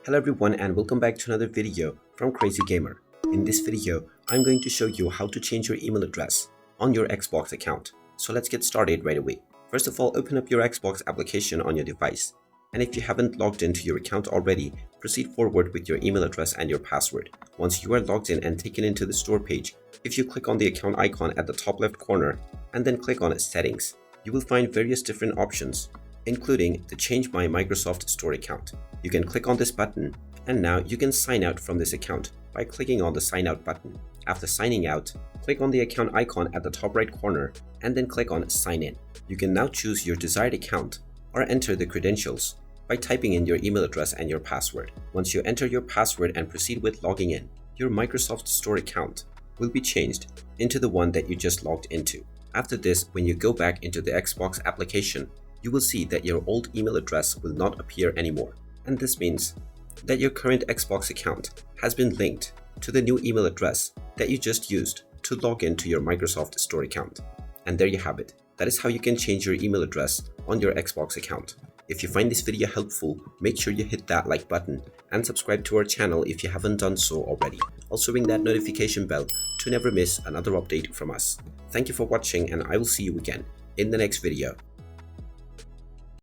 Hello everyone and welcome back to another video from Crazy Gamer. In this video, I'm going to show you how to change your email address on your Xbox account. So let's get started right away. First of all, open up your Xbox application on your device. And if you haven't logged into your account already, proceed forward with your email address and your password. Once you are logged in and taken into the store page, if you click on the account icon at the top left corner and then click on Settings, you will find various different options, including the Change My Microsoft Store account. You can click on this button and now you can sign out from this account by clicking on the Sign Out button. After signing out, click on the account icon at the top right corner and then click on Sign In. You can now choose your desired account or enter the credentials by typing in your email address and your password. Once you enter your password and proceed with logging in, your Microsoft Store account will be changed into the one that you just logged into. After this, when you go back into the Xbox application, you will see that your old email address will not appear anymore. And this means that your current Xbox account has been linked to the new email address that you just used to log into your Microsoft Store account. And there you have it. That is how you can change your email address on your Xbox account. If you find this video helpful, make sure you hit that like button and subscribe to our channel if you haven't done so already. Also ring that notification bell to never miss another update from us. Thank you for watching and I will see you again in the next video.